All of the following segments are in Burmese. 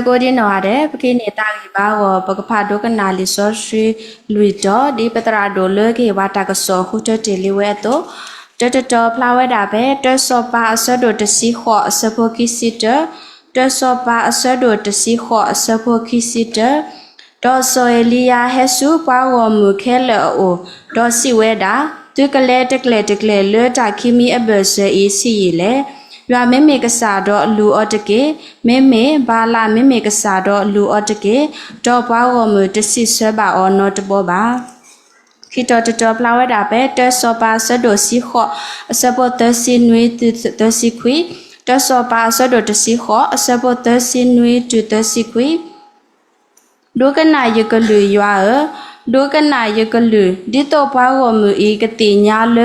ကိုဒီနော်တဲ့ပကိနေတာကြီးပါဝပကဖာဒိုကနာလီဆောရှိလူတော့ဒီပတရာဒိုလေကေဝတာကဆောခုတတေလီဝဲတော့တဖလာဝဲတာပဲတဆောပါအဆဒိုတစီခောအစဖိုကိစီတဆောပါအဆဒိုတစီခောအစဖိုကိစီဒေါ်ဆိုအလီယာဟဲဆူပွားဝမူခဲလောအိုဒေါ်စီဝဲတာသူကလဲတကလဲလွတာခီမီအဘဆအီစီလေရွာမဲမေကစားတော့လူအတကေမဲမေဘာလာမဲမေကစားတော့လူအတကေတော့ပွားဝမူတစီဆွဲပါအော်နော်တဘောပါခိတော်တော်ပလာဝဲတာပဲတဆောပါဆဒိုစီခောအစဘောတစီနွေတစီခွီတဆောပါဆဒိုတစီခောအစဘောတစီနွေတစီခွီဒုကနာယကလူရွာဒုကနာယကလူဒီတော့ပွားဝမူဤကတိညာလ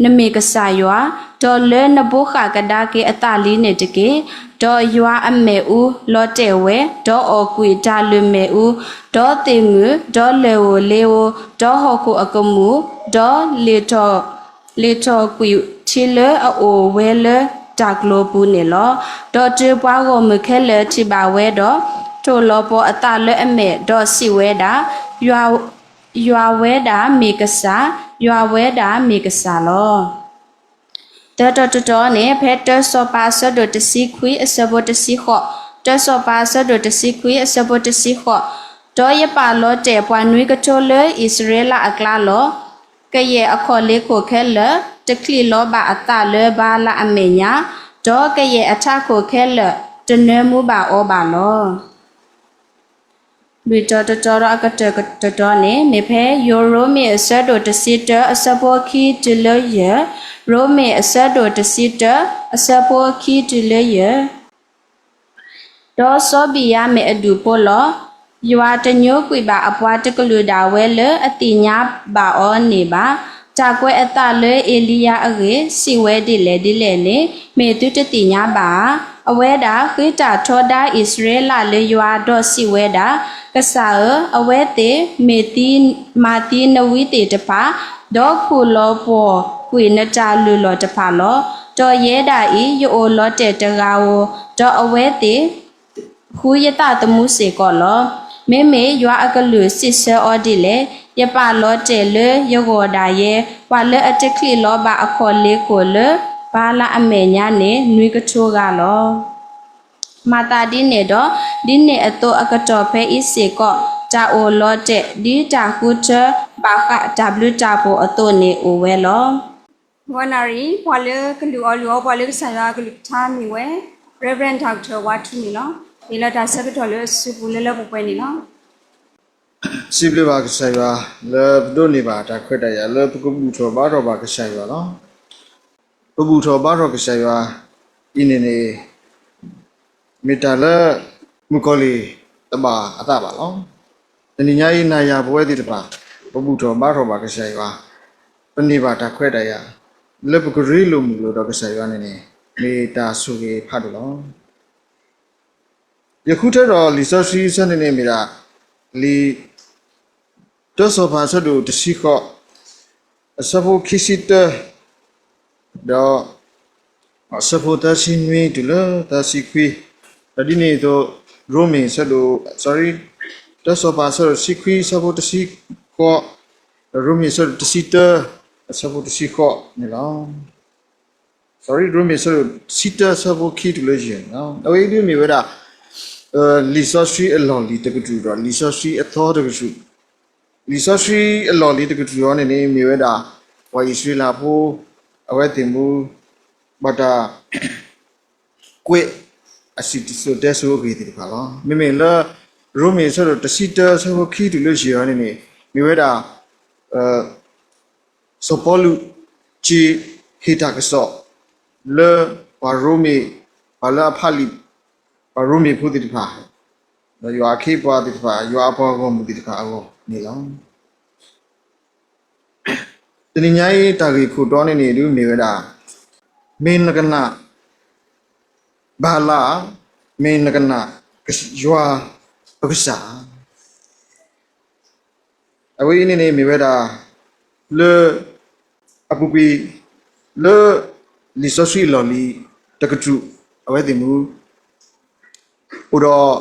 နမေကဆာရွာဒေါ်လနဘုခကဒါကေအတလီနေတကေဒေါ်ရွာအမေဦးလောတဲဝဲဒေါ်အော်ကွေဒါလွမေဦးဒေါ်တေငူဒေါ်လေဝလေဝဒေါ်ဟောခုအကမူဒေါ်လေထောကွေချီလအိုဝဲလတာကလိုပူနေလောဒေါ်တေပွားဝမခဲလေချီပါဝဲဒေါ်ထိုလောပေါ်အတလဲအမေဒေါ်စီဝဲတာရွာဝဲတာမေကစားရွာဝဲတာမေကစားလောတော်နေဖက်တဆောပါဆဒတစီခွေအစဘတစီခောတဆောပါဆဒတစီခွေအစဘတစီခောတော့ရပါလောတဲ့ပွားနွေကချိုလေဣသရေလအကလာလောကရဲ့အခေါ်လေးကိုခဲလတကလီလောပါအတလဲပါလာအမေညာတော့ကရဲ့အထကိုခဲလတနမှုပါဩပါလောလူတော်အကတော်နေမေဖဲယူရိုမီအစဒိုတစီတအစဘောခီတလရရိုမီအစဒိုတစီတအစဘောခီတလရဒေါ်စောဘီယာမေအဒူပိုလောယွာတညိုကွေပါအပွားတကလူဒါဝဲလအတိညာပါအောနေပါကြာကွဲအတလေအေလီယာအရေစီဝဲဒီလေနေမေတုတတိညာပါအဝဲတာခိတာထောဒါဣသရေလလေယွာဒေါ်စီဝဲတာကဆာအဝဲတေမေတီမာတီနဝီတေတပါဒေါ်ခုလောပေါ်ကွေနကြလူလောတဖာလောတော်ရဲတာဤယိုလောတေတကာဝဒေါ်အဝဲတေခူယတတမှုစေကောလောမေရွာအကလူစစ်ဆအော်ဒီလေယပလောတေလေယောဂောဒါယေဝါလေအတခိလောဘအခေါ်လေးကိုလေဘာလာအမေညာနေနွေကချိုးကလောမာတာဒီနေတော့ဒီနေအတော့အကတော်ဖဲဣစေကောတာအိုလောတဲ့ဒီတာခုချဘာခ W တာပိုအတော့နေအိုဝဲလောဝနာရီဘွာလေကလူအလူဘွာလေဆရာကလူသားမီဝဲ Reverend Dr. Watuni နော်ဒီလာတာဆက်တော်လေစပူလေပပွဲနေနော်စီပလဘာကဆိုင်ပါလေဒိုနေပါတာခွတ်တရလေပကုဘူးထောဘာတော့ဘာကဆိုင်ပါနော်ပဘူးထောဘာတော့ကဆိုင်ပါအင်းနေမီတာလေမကောလီတဘာအတာပါနော်ဒီညာရေးနာရပွဲတိတပါပဘူးထောဘာတော့ဘာကဆိုင်ပါပနေပါတာခွတ်တရလေပကရီလိုမူလို့တော့ကဆိုင်ပါနေမီတာဆူကြီးဖတ်တယ်နော်ယခုထတော့လီဆော့စီစနေနေမီတာလီတော့ဆောဖာဆဒူတစီခောအစဖို့ခိစီတတော့အစဖို့တစီနွေတူလတစီခွီဒီနေ့တော့ရိုမီဆဒူ sorry တော့ဆောဖာဆဒစီခွီစဖို့တစီခောရိုမီဆဒတစီတအစဖို့တစီခောနေလား sorry ရိုမီဆဒစီတစဖို့ခိတူလို့ရှင်နော်အဝေးဒီမီဝဒါလီဆော့စီအလော်လီတကတူတော့လီဆော့စီအသောတကတူလီဆော့စီအလော်လီတကတူရောနေမြေဝဲတာဝါယီဆွေလာဖို့အဝဲတင်မှုဘတာကွေအစီတီဆိုတဲ့ဆိုခေတီပါလားမေလာရိုမီဆိုတော့တစီတဆိုခီတူလို့ရှိရနေမြေဝဲတာဆိုပေါ်လူချီဟီတာကဆောလေဝါရိုမီဘာလာဖာလီရိုမီဖူတီတဖာရွာခိပွားတီတဖာရွာပေါ်ကမူတီတဖာအောနေလောတနင်္ညာရီတာဂီခုတော်နေလူနေရတာမင်းနကနာဘာလာမင်းနကနာရွာပက္ကစားအဝိနေနေမြေဝဲတာလေအပူပီလေလီဆိုစီလော်လီတကတူအဝဲတင်မူဥတော့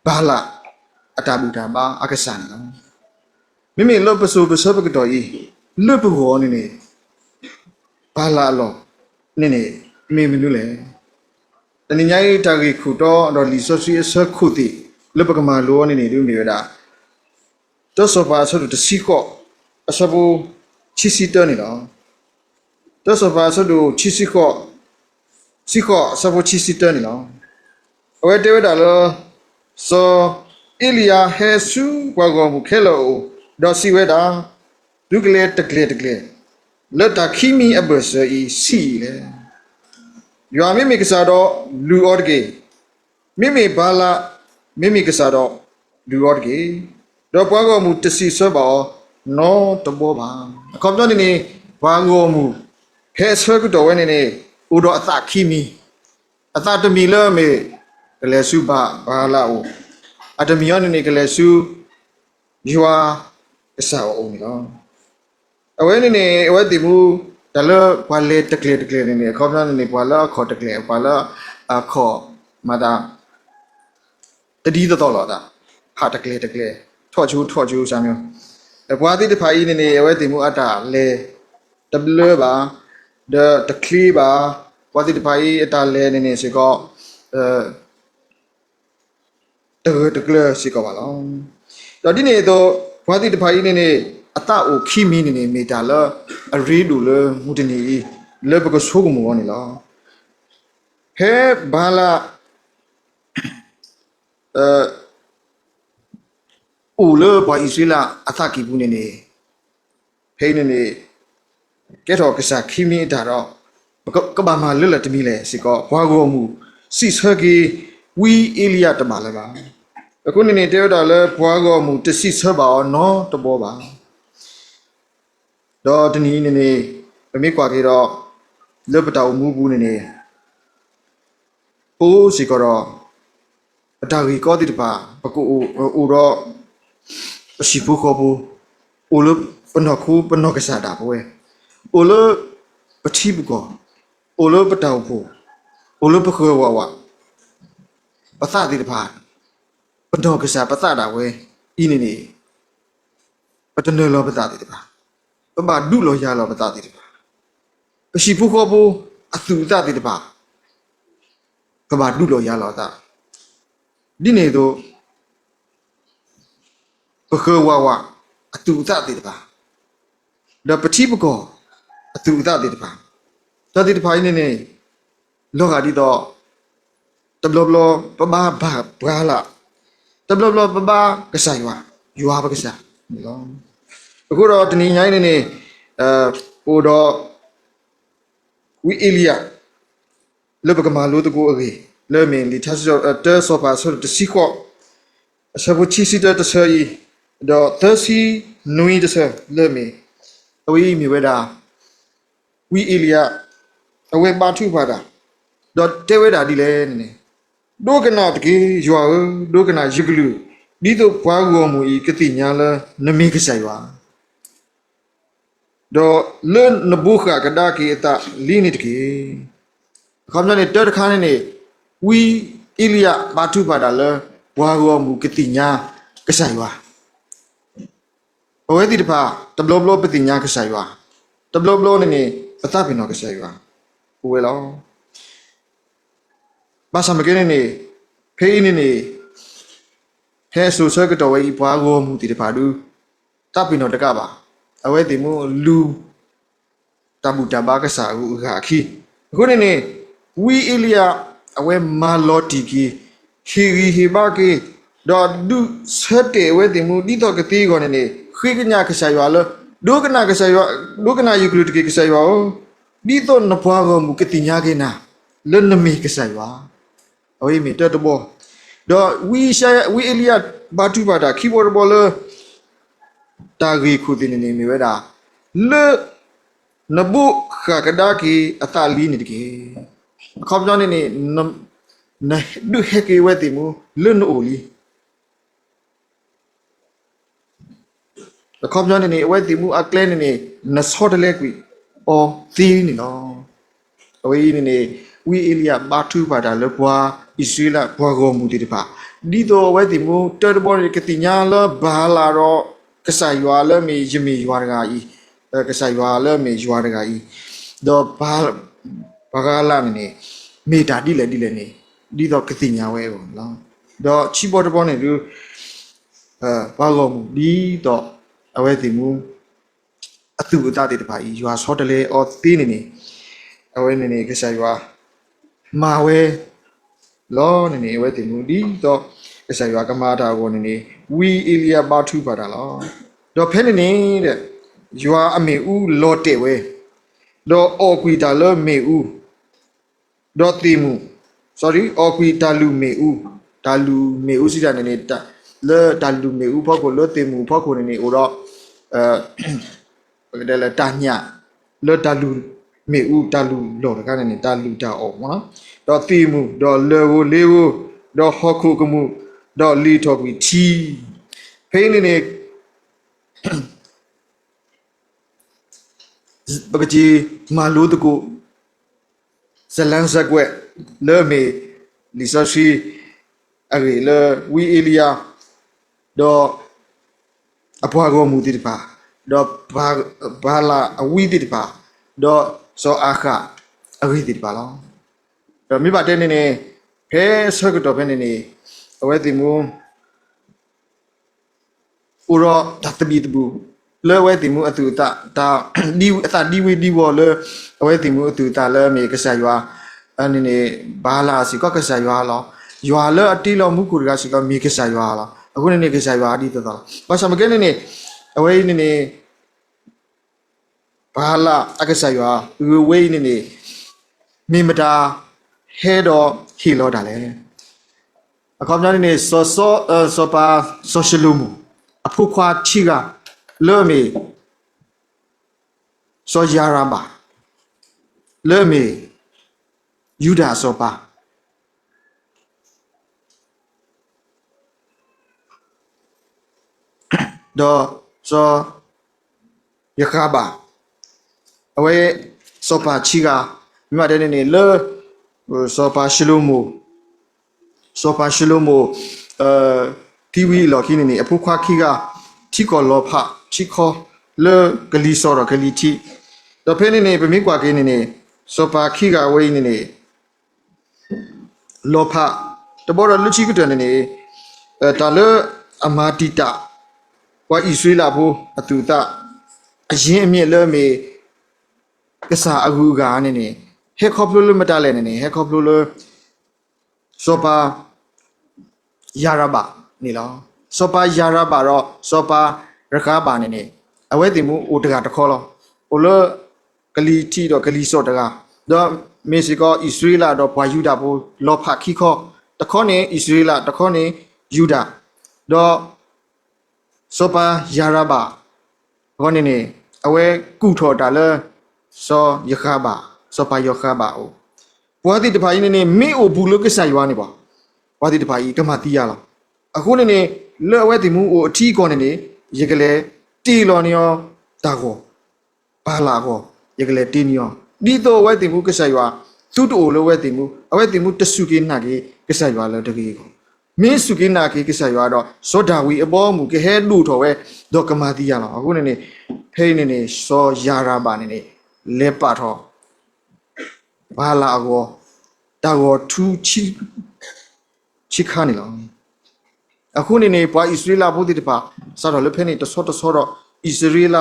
bala atabuta ba akasan no mimi lo pasu pasu pa to yi lo pa ho ni bala lo ni me me lu le tani nyai ta gi khu to do li so si sa khu ti lo pa ka ma lo ni du mi da to so pa so to si ko asabu chi si to ni lo to so pa so do chi si ko asabu chi si to ni lo awe te da lo so Ilia Hesu Wago Mukelo Dossi Weda Declare Let a Kimi Abusa e see you are Mimi Casado Lu Orge Mimi Bala Mimi Casado Lu Orge Dopago Mutasi Saba no Toboba come down in a Wago Mu Hes Hercuto when in a Udo Atta Kimi Atta Miller me Lesuba Balao at a million in Galesu, you are a sow. When in a what the move, the love, quality clear in a covenant in a pala, caught a clear pala, a call, madam. The deed of all heart a clear, torch you, Samuel. The party the pie in a what the muata lay, the blurba, the cleaver, what did the pie at a lane in a cigar, the clear cigar along. The dinner though, what did the pie in a ata o kimi ni metala, a redula, mutini, lebaco sugumonilla. He bala ule by Isila ataki bunini. Painini get off a kimi daro. Kabama lilla to mile, siko, wagomu, sis hergi, we ilia to malava. A kunini deodala, wagomu, to sis herba, no to boba. Do the nini, a miquakiro, lepata mubunini. Oh, sikoro. A dagi got it ba, Paku uro, a shipukobu, Ulup, Panoku, Panokasada boy. Ulu, Patibuko, Ulu Pataupo, Ulu Pakuawa. Patha did part. Panokasa Pathada way, Inini. But the no patati. But do lo yalo patati. A shipukobu, a thudati the bar. Kaba do lo yalo that. Dinedo. Pakuawa, a thudati the bar. The Patibuko, a thudati the bar. Tadi the pine in a logadido. The bloblo, Baba, Brala. The bloblo, Baba, Kasaiwa. You have a Kasa. Good out in a Udo, we Ilia. Lubakamalu to go away. Learn me, the touch of a thirst of us to seek what. A sabuchi sitter to say, the thirsty, nui to serve. Learn me. Away me weda. We Ilia. Away Batu Bada. Dot Teweda delay. Doganat ki jua dogana jiglu dito pago mu I ketinyala namikisaiwa do learn nabuka kadaki eta linit ki kamna ne ter khane ne we ilia batu badala pago mu ketinya kasaiwa oedi de pa tabloblo petinya kasaiwa tabloblo ne patapino kasaiwa uwelo Basa magene pain in a hair so circuit away pago muti de padu tapino de gaba away the mo lu tabu tabakasa haki gunene we ilia away malotiki hiri hibaki do sete away the mo dito kati gonene higanya kasayalo dogana kasaywa dogana yukruti kasaywa dito na pago muketinya gena lenami kasaywa Oi me to bo do we Elia batu bada keyboard ball tagi khudini ni me weda le nabu khakadaki atali ni dike khom jon ni na du heke weti mu le no oli khom jon ni weti mu akle ni na sot le kwi o ti ni no oi ni we Elia batu pada le bua Israel bua gomu di depan di to we timu terbor ketinya le bahala ro kesaywa le mi jemi warga i kesaywa le mi warga i do bahal bagala ni mi ta di le ni di to ketinya we ko lo do chi bo de bo ne du bua gomu di to we timu atu ta di depan i ywa so de le o ti ni we ni kesaywa ma we lo ni we timu di to kesaywa kamata ko ni we Elia batu pada lo do phe ni de ywa ame u lo te we do o kwi ta lo me u do timu sorry o kwi ta lu me u ta lu me u si da ni ta le ta lu me u pho ko lo timu pho ko ni o do de la ta nya le ta lu me u ta lu lo ka ni ta lu ta o mo do timu do le wo le wo do ho ko ko mu do li to kwi ti phe niบกจีมาลูตกูสลังสักเวเลเมลิซาชีอะไรเลวีเอลียดออภัวกมูติดปาดอบาลาวีติดปาดอโซอาคาอะไรติดปาลอดอมีบาเตนนี่เฮสกตอเพนนี่เอาไว้ติมูอุรอดัตบีตบูle we timu atu ta di we di wo le we timu atu ta le me ka sa ywa ani ne ba la si ko ka sa ywa lo ywa le ati lo mu ku ga si ko me ka sa ywa lo aku ne ka sa ywa di to to ba sa ma ke ne we ne ba la aka sa ywa we ne me ma da he do hi lo da le akom nya ne so pa social mu aphu khwa chi ga le me so yaramba le me yuda so pa do so yakaba awe so pa chiga mi ma de ne le so pa shilomo tv lo kini ni aphu khwa khiga thi ko lo pha thi kho le gali so ro gali thi do phe ni pe mi kwa ke ni so pa khiga we ni lo pha to bo ro lu chi ku de ni ta le amatita wa Israel bo atu ta a yin a miet le me ka sa agu ga ni he khop lu ma ta le ni he khop lu so pa yaraba ni lo so pa yaraba ro so pa raka ba ni awe ti mu o daga ta kho lo o lo kali ti do kali so daga do Mexico Israel do bwa yuda bo lo pha khi kho ta kho ni Israel ta kho ni yuda do so pa yaraba kho ni awe ku tho ta le so yakhaba so pa yakhaba o bwa ti ta pha ni me o bu lo ka sa ywa ni ba bwa ti ta pha yi ka ma ti ya laအခုနေနေလောဝဲတိမှုကိုအထီးကောနေနေရေကလေးတီလောနေရောတာကိုဘာလာကိုရေကလေးတီနေရောဒီတော့ဝဲတိမှုကဆက်ရွာသူ့တူလောဝဲတိမှုအဝဲတိမှုတဆုကိနာကြီးကဆက်ရွာလောတကြီးကိုမင်းဆုကိနာကြီးကဆက်ရွာတော့ဇောဒါဝီအပေါ်မူကဟဲလူတော်ဝဲတော့ကမာတိရလောအခုနေနေဖိနေနေစောယာရာပါနေနေလဲပါတော့ဘာလာကိုတာကိုထူချိခါနေလောအခုနေနေပွားဣသရေလဘုဒ္ဓတပါစတော့လက်ဖက်နေတဆော့တော့ဣသရေလ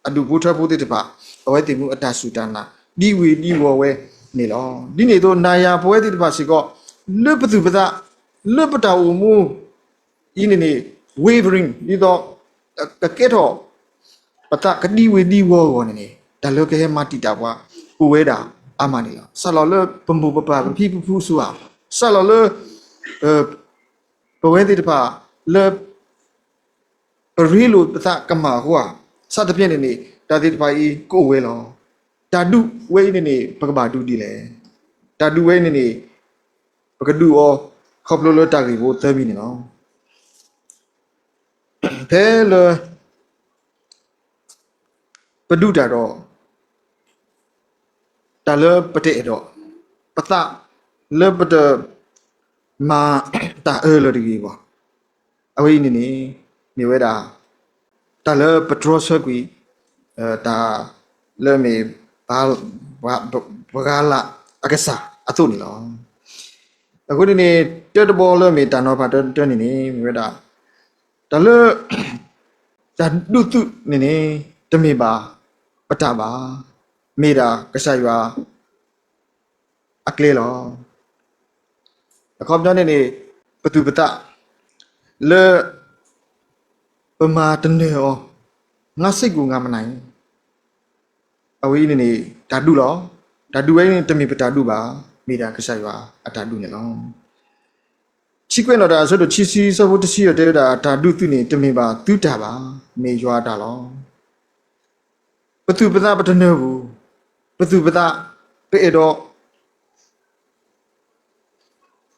အဒုဘုထဘုဒ္ဓတပါအဝဲတိမှုအတဆူတနာဒီဝေဒီဝဝဲနေလောဒီနေတော့နာယာပွဲတိတပါစီကောလွတ်ပသူပဒလွတ်ပတာဝမှုဤနေနေ wavering ဒီတော့ကကဲတော့ပတကဒီဝေဒီဝဝနေနေဒါလောကဟဲမတိတာပွားကိုဝဲတာအမနေလောဆလောလပမ္ပပပဖိဖဖူဆူဟာဆလောလပဝဲတိတပါလေပရီလိုပသကမာဟွာစသဖြင့်နေဒါတိတပါဤကိုဝဲလောတာဒုဝဲနေပကဘာဒုဒီလေတာဒုဝဲနေပကဒုဩခေါပလိုလတာဂီဘိုသဘီနေလောဖဲလပဒုတာတော့တာလပတဲ့တော့ ปะตะเลิบเดมาตาเลยดีกว่าเอาไว้นี่มีเวลาตาเลิบปะทรอสกุยตาเลิมีบาบากาละอากาศอะตุนี่ลอအခုဒီနေ့တက်တဘောလဲမေတန်တော့ဖတ်တက်နေနေမြဲတာဒါလဲဇာဒုတုနေနေတမေပါပတပါမေတာကဆိုင်ရွာအကလေးလောအခုပြောနေနေပတူပတလဲပမာတနေဩငါစိတ်ကူငါမနိုင်အဝေးနေနေဓာတုလောဓာတုဝဲတမေပဓာတုပါမေတာကဆိုင်ရွာအဓာတုနေလောချိကွဲ့တော့ဒါဆိုတော့ချီစီစဖို့တစီရတဲ့ဒါဓာတုသူနေတမေပါသူတာပါမေရွာတာလောပတူပတပတနေဘူးပတူပတပေတော့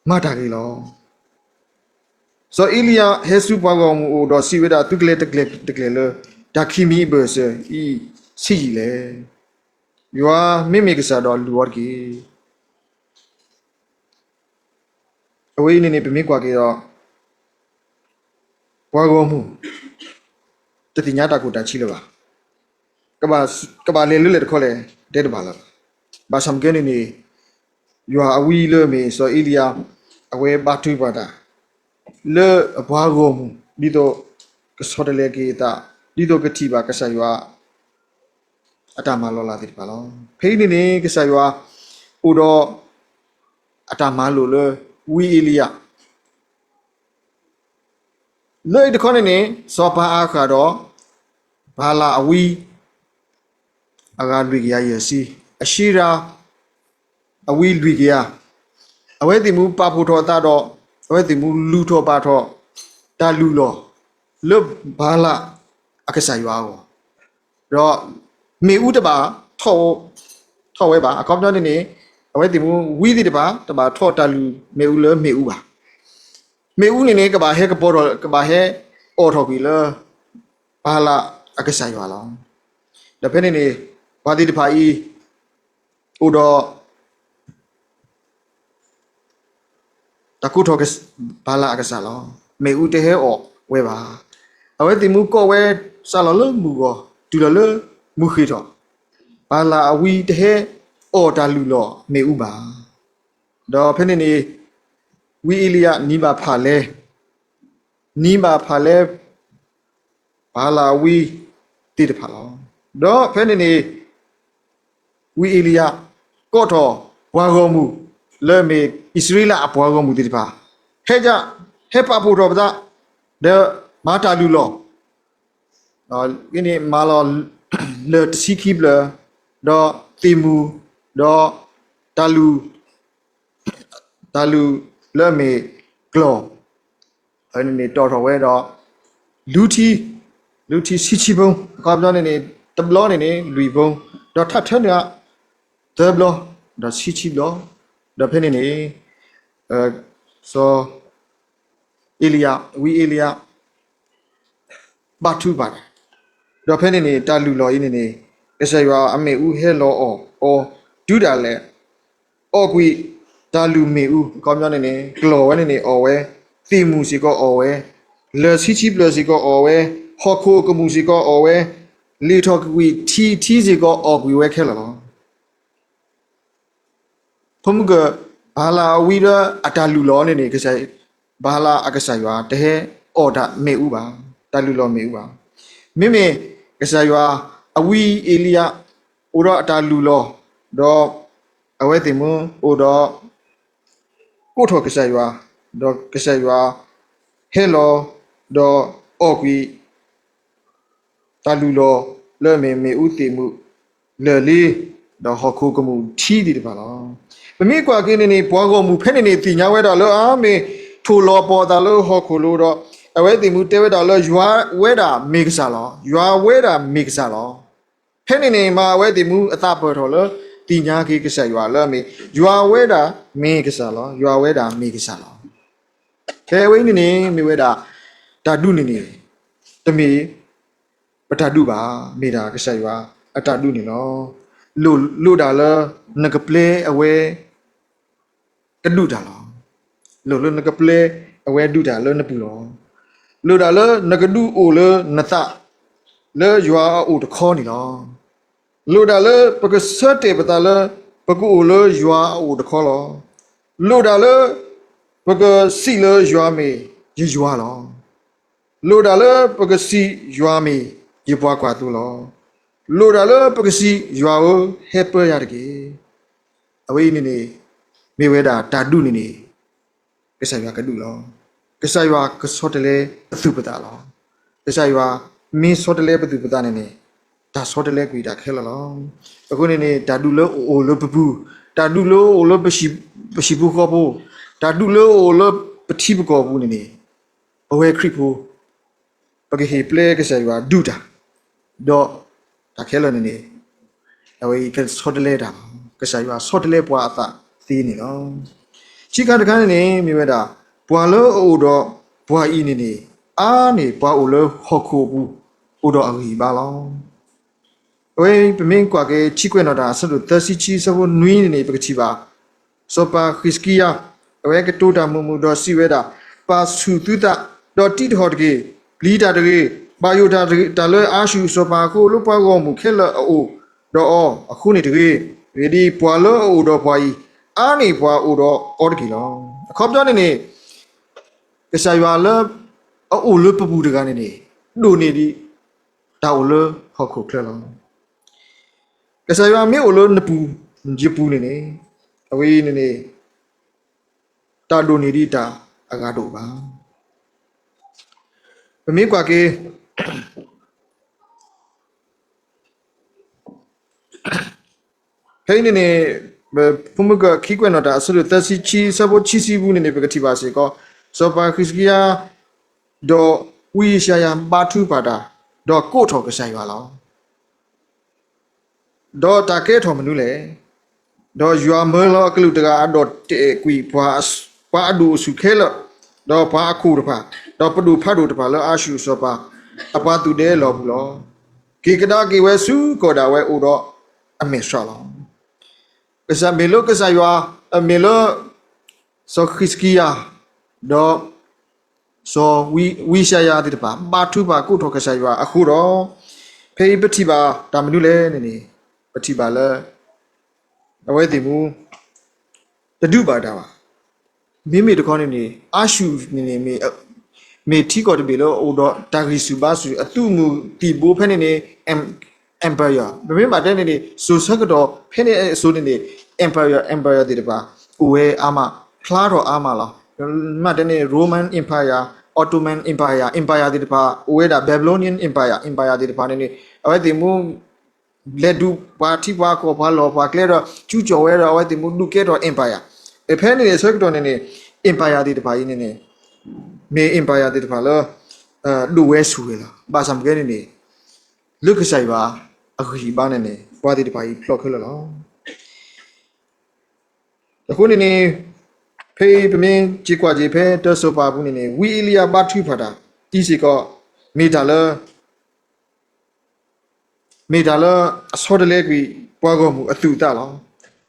မတာကြီးလောဆိုအီလီယာဟေဆူပွားကောင်မူတော့စီဝဒတုကလေတကလေလေဒါခီမီဘဆဤစီလေယွာမိမိကစားတော့လူဝတ်ကြီးအဝေးနေပမိကွာကြီးတော့ပွားကောင်မူတတိညာတာကိုတချီလို့ပါကဘာလေလွတ်လေတခေါ်လေတဲ့တပါလားဘာစံကင်းနေယွာအဝီလေမေဆိုအီလီယာအဝဲဘာထွေးပါတာလေဘွားကောင်မူဒီတော့ကစောတလေကြီးတာဒီတော့ကတိပါကစားယွာအတမလောလာတိပါလောဖိနေနေကစားယွာဥတော့အတမလိုလေဝီအီလီယာလေတခေါ်နေစောပါအခါတော့ဘာလာအဝီအဂါလူကြီးရစီအရှိရာအဝီလူကြီးရအဝဲတိမူပါဖို့တော်တာတော့အဝဲတိမူလူတော်ပါတော့တာလူလောလွတ်ဘာလာအကစားရွာကိုတော့မေဦးတပါထောက်ဝဲပါအကောင်းပြောနေအဝဲတိမူဝီးတိတပါထော့တာလူမေဦးလဲမေဦးပါမေဦးနေကဘာဟဲကပေါ်တော့ကဘာဟဲအော်ထော်ပြီလဲဘာလာအကစားရွာလောဒါဖဲနေဘာတိတဖာဤဥတော့တကုထောကဘာလာအကစားလောမေဦးတဟဲအော်ဝဲပါအဝဲတိမူကောဝဲဆာလောလမူကောဒူလောလမူခိတော့ဘာလာအဝီတဟဲအော်တာလူလောမေဦးပါတော့ဖဲနေဝီအီလီယာနီဘာဖာလဲဘာလာဝီတိတဖာလောတော့ဖဲနေဝီအီလီယာကော့တော်ဘွားကောမှုလဲမေဣသရေလအဘွားကောမှုတိတဖာဟဲကြဟဲပါဖို့တော့ဗဒဒေမာတာလူလောကိနေမာလောလေတစီခိဘလတော့တီမူတော့တာလူလဲမေကလောအဲ့နေတော်ဝဲတော့လူတီစီချီဘုံအကောပြောနေတဘလောနေလူဘုံတော့ထထနေတဘလောတော့စီချီဘလောတော့ဖနေဆိုအီလီယာဝီအီလီယာဘာတူပါတော့ဖဲနေတာလူလော်ဤနေအစရွာအမေဦးဟဲလောအော်ဒူတာလဲအော်ကွီတာလူမေဦးကောင်းပြောနေကလော်ဝဲနေအော်ဝဲတီမူစီကောအော်ဝဲလေစီချီပလစီကောအော်ဝဲဟော်ခိုကမူစီကောအော်ဝဲလီထော်ကွီတီစီကောအော်ကွီဝဲခဲလောဖုံကဘာလာဝီရအတာလူလောနေကစားဘာလာအကစားရွာတဟဲအော်ဒါမေဦးပါတာလူလောမေဦးပါမိကစားရွာအဝီအီလီယာဥရအတာလူလောတော့အဝဲတိမူဥတော့ကိုထောကစားရွာတော့ကစားရွာဟဲလောတော့အော်ကွီတာလူလောလဲမေဦးတိမူလဲလီတော့ဟခုကမူထီဒီတပါလားမမေကွာကိနေဘွားကောမူဖဲနေတင်ညာဝဲတော့လောအာမေထိုလောပေါ်တာလို့ဟခုလို့တော့အဝဲတိမူတဲဝဲတော့လောရွာဝဲတာမေကစားလောရွာဝဲတာမေကစားလောဖဲနေမှာဝဲတိမူအတာပေါ်တော့လောတင်ညာကိကစားရွာလောမေရွာဝဲတာမေကစားလောရွာဝဲတာမေကစားလောခဲဝဲနေမေဝဲတာဓာတုနေတမေပဓာတုပါမေတာကစားရွာအဓာတုနေလောလို့တာလောနကပလေအဝဲ กระดูดาลอโลนักเปลเอาไว้ดูดาลนับลอโลดาลนักดูโอลนัตะเลยัวอูตะคอนี่ลอโลดาลปกเสเตปตาลปกโอลยัวอูตะคอลอโลดาลปกสิลยัวเมยัวลอโลดาลปกสิยัวเมยบัวกว่าตุลอโลดาลปกสิยัวโอเฮเปยาดเกเอาไว้นี่มีเวดาตาดูนี่กษัยว่ากระดูลอกษัยว่ากสอดเลปตุปตาลอกษัยว่ามีสอดเลปตุปตานี่ตาสอดเลกุยตาเคลลอအခုนี่ตาดูโลโอโลปปูตาดูโลโอโลปชิบุกอปูตาดูโลโอโลปฏิบุกอปูนี่အဝဲခရစ်ဖို့ပကဟေပလေကစားရွာဒူတာတော့ဒါခဲလနေအဝဲကဆော့တလဲတာကစားရွာဆော့တလဲပွားအသသီးနေတော့ချိကတကန်းနေမြဲတာဘွာလို့အိုတော့ဘွာဤနေအာနေဘွာအိုလို့ဟော့ခိုဘူးအိုတော့အကြီးပါလောအဝဲပမင်းကွာကချိကွနော်တာဆလို့သစီချီစဘနွီးနေပကချိပါစောပါခရစ်ကီယာအဝဲကတိုတာမူတော့စီဝဲတာပါစုတုတတော့တိတော်တကေလီတာတကေပါယိုတာတလဲအာရှူစောပါကိုလို့ပွားကောမှုခဲလအိုတော့အခုနေတကေရေဒီပွာလို့အိုတော့ပွားကြီးအာနေပွားအိုတော့အော်တကေလောခေါပြောနေကစားရွာလအိုလို့ပပူတကနေဒိုနေဒီတောက်လို့ဟောက်ခုခလလောကစားရွာမြေအိုလို့နပူဂျပူနေအဝေးနေတာဒိုနေဒီတာအကားတို့ပါမင်းကွာကေဟိနေဖုံမကခိကွနော်တာဆလူတစီချီစဘောချီစီဘူးနေပကတိပါစေကောစောပါခရစ်ကီယာဒေါ်ဝီရှာယံဘာထုပါတာဒေါ်ကိုထော်ကဆိုင်ပါလောဒေါ်တာကေထော်မနူးလေဒေါ်ယူအမလောကလူတကာဒေါ်တေကွီပွားပါဒူစုခဲလဒေါ်ပါခုတပါဒေါ်ပဒူဖတ်ဒူတပါလောအာရှူစောပါအပါတူတဲ့လောဘူးလောကေကဒါကေဝဲစုကောဒါဝဲအိုတော့အမေရှာလောကစားမေလောကစားရွာမေလောစောခရစ်ကီယာဒေါ်စောဝီရှာယာတိတပါဘာထုပါကုထောကစားရွာအခုတော့ဖေးပတိပါတာမနုလဲနေပတိပါလဲအဝဲတိမူတဒုပါတာပါမိတခေါနေအာရှူနေမေထီကောတပြီလို့အိုတော့တာဂီစုပါစုအတုမူတီဘိုးဖဲနေempire မမေးမှာတဲ့နေဆိုဆက်ကတော့ဖဲနေအစိုးနေ empire တဲ့ပါဦးဝဲအာမဖလားတော့အာမလားမတဲ့နေ roman empire ottoman empire တဲ့ပါဦးဝဲတာ babylonian empire တဲ့ပါနေအဝဲဒီမူလက်ဒူပါတီပါကောပါလောပါကလေတော့ကျူကျော်ဝဲတော့အဝဲဒီမူလူကဲတော့ empire အဖဲနေဆက်ကတော့နေ empire တဲ့ပါကြီးနေမေ empire တဲ့ပါလောလူဝဲဆူရလားဘာစံကဲနေလုကဆိုင်ပါအခုရှိပါနေပွားတဲ့တပါကြီး plot ခလလောအခုနေဖေးပမင်းကြီးကွာကြီးဖဲတဆပါဘူးနေဝီအီလီယာဘာထူဖတာတီစီကောမီတာလအစောတလဲကြီးပွားကောမှုအတူတလော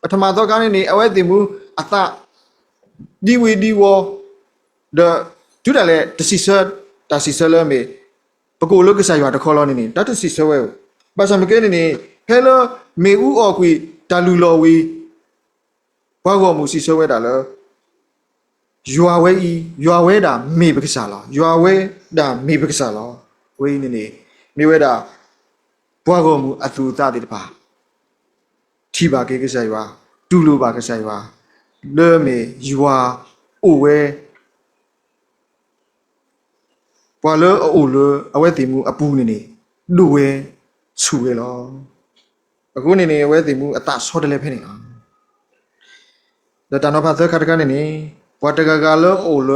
ပထမတော့ကားနေအဝဲတင်မှုအသဒီဝီဒီဝဒဒူတလဲတစီဆာတာစီဆာလမေပကိုလုကစားရွာတခေါ်လောနေတတ်စီဆဝဲပါစံမကဲနေဖဲလမေဦးအော်ကွီတာလူလော်ဝီဘာကောမှုစီဆဝဲတာလောရွာဝဲတာမေပကစားလောရွာဝဲတာမေပကစားလောဝေးနေမေဝဲတာဘာကောမှုအတူတာတဲ့ပါထီပါကေကစားရွာတူလိုပါကစားရွာလဲမေရွာအိုဝဲပွာလောအိုလအဝဲတိမှုအပူနေလူဝဲဆူရလောအခုနေအဝဲတိမှုအတဆော့တယ်လဲဖဲနေလားဒါတနောဖတ်ခတ်ကနေဘွာတကကလောအိုလ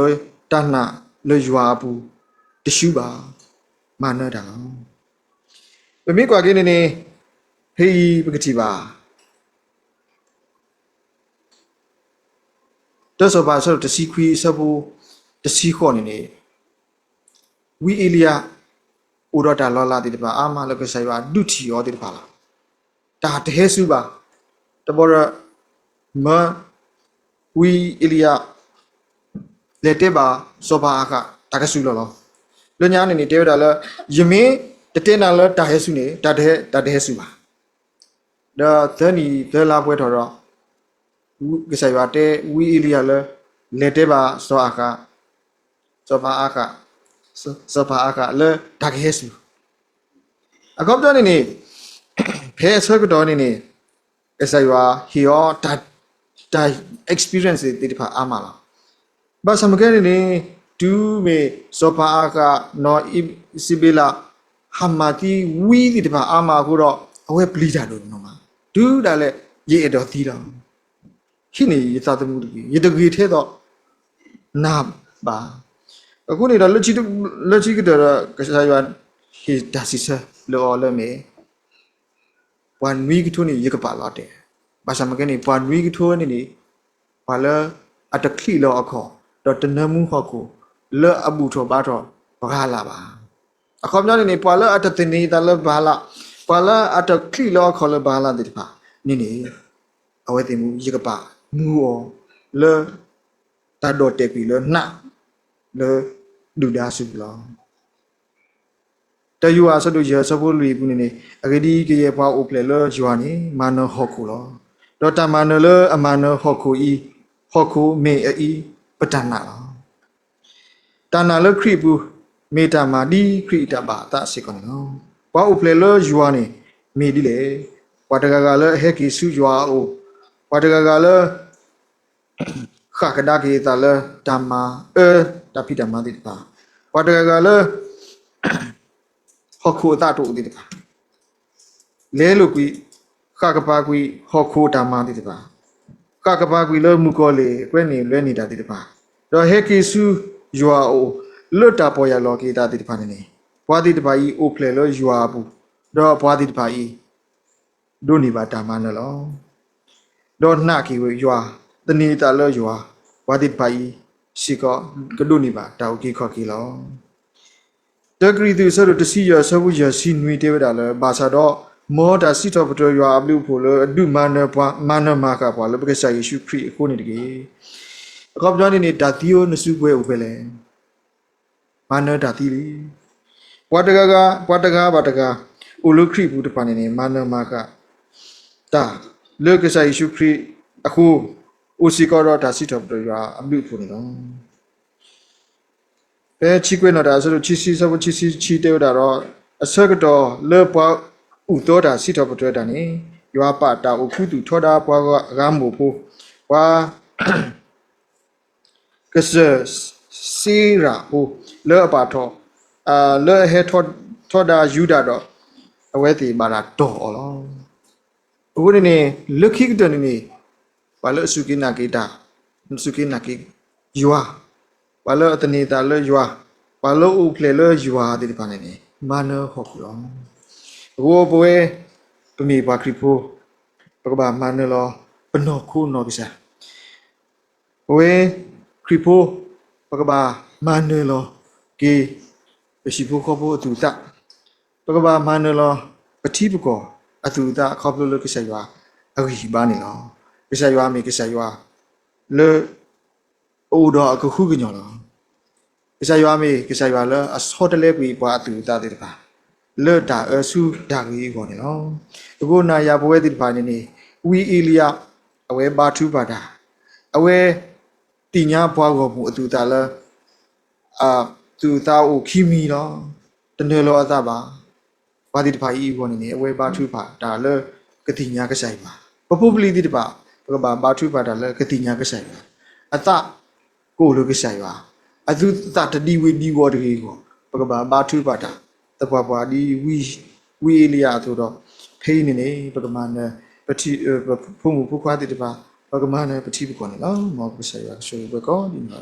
တနာလေရွာပူတရှူပါမာနတာပမိကွာကိနေဟေးပကတိပါတဆဘာဆောတစီခွီဆဘူတစီခေါ်နေဝီအီလီယာဥရတာလောလာတိတပါအာမလကဆိုင်ဝါဒုတီယောတိတပါလားဒါတဟဲစုပါတဘောရမ we ilia leteba soba aka takasula lo nya ni te da la yimi te na la ta hesu ni ta de hesu ba da thani de la pwe tho ro kisai ba te we ilia la leteba so aka soba aka le ta hesu akop do ni phe so ko ni ni kisai ba hi yo ta experience ti pha amala ba samagani ni du me sopa aka no sibila hamati wi ti ba ama ko ro awe plida do no ma du da le ye do ti da khini ye ta tamu ti ye de gi the do na ba aku ni da logic ko da ka sa yuan he da si sa lo le me one week to ni ye ka pa la de ba samagani one week to ni ba le atakli lo akho do tanamu hoko le abu tho ba tho ba la ba akhom nya ni pa le atatini ta le ba la pa le atakli lo akho le ba la ti ba ni awe ti mu yi ka pa mu o le ta do te pi le na le du da su lo ta yu a so do ye so bo lui bu ni agadi ke ye pa o ple le yu ni ma no hoko lo do ta ma no le amano hoko i hoko me eปทานะตานาเลครีบูเมตามาดีครีตาบาตาสิกอนเนาะว่าอุเพลเลยัวนี่มีดิเลยว่าตะกะเลเฮกิสุยัวโอว่าตะกะเลขากะดากีตาเลตามาตาพิตามาติตาว่าตะกะเลฮอคูตาตุติตาเลลุกุยขากะปากุยฮอคูตามาติตาka ka ba gwi lo mu ko le kwe ni lwe ni da ti pa do he ki su yua o lo ta po ya lo ki da ti pa ni bwa ti pa yi o ple lo yua bu do bwa ti pa yi do ni ba ta ma na lo do na ki we yua ta ni ta lo yua bwa ti pa yi si ko ka do ni ba ta o ki kho ki lo de gri tu so to si ya so bu ya si nui te da lo ba sa doမောတာစီတော်ပတော်ရွာအပလူဖို့လို့အဒုမာနပွားမာနမာကပွားလို့ပက္ခစာယေရှုခရစ်ကိုနေတကေအကောပြောနေဒါတီယိုနစုပွဲဥပဲလေမာနဒါတီလီပွားတကာဘာတကာဥလုခရစ်ဘူးတပနေမာနမာကတာလောကစာယေရှုခရစ်အခုဥစီကောတော့ဒါစီတော်ပတော်ရွာအပလူဖို့နေတော့ဘယ်ချီကွေးတော့ဒါဆိုလို့ချီစီစဘချီစီချီတဲတော့အစကတော့လေပွားဥတော်တာစီတော်ပတော်တာနေရွာပတာအခုသူထောတာပွားကရမ်းမို့ဖို့ဝါကစစီရာဟိုလောပါထောလောဟေထောတာယူတာတော့အဝဲတီပါတာတော်လောအခုနေလုခိကတနေဘာလို့စုကိနာကိတာစုကိနာကိယွာဘာလို့အတနေတာလောယွာဘာလို့ဥပလေလောယွာဒီပါနေမာနဟုတ်လောwo boe pemi ba kripo pagba manelo peno khu no bisa boe kripo pagba manelo ke peshipo khobo tu ta pagba manelo pathi pko atu ta khoplo lo kisa ywa agi ba ni lo kisa ywa me kisa ywa le o do aku khu gnyo lo kisa ywa me kisa ywa le aso de le kwi ba atu ta de ba le da su da gi ko ne no ko na ya bwe ti ba ni wi ilia awe ba thu ba da awe ti nya bwa go mu atu ta la tu ta o khimi lo tne lo ata ba ba ti ba yi ko ni awe ba thu ba da le ka ti nya ka sai ba probably ti ba ba thu ba da le ka ti nya ka sai ba ata ko lo ka sai ba atu ta ti we ni wo de ko ba thu ba daတပွားပွားဒီဝီလီယာဆိုတော့ဖိနေနေပကမနဲ့ပတိဖုံမှုဖုခွားတဲ့တပါပကမနဲ့ပတိပကောနေလောမောပစရဆိုဘကောဒီမှာ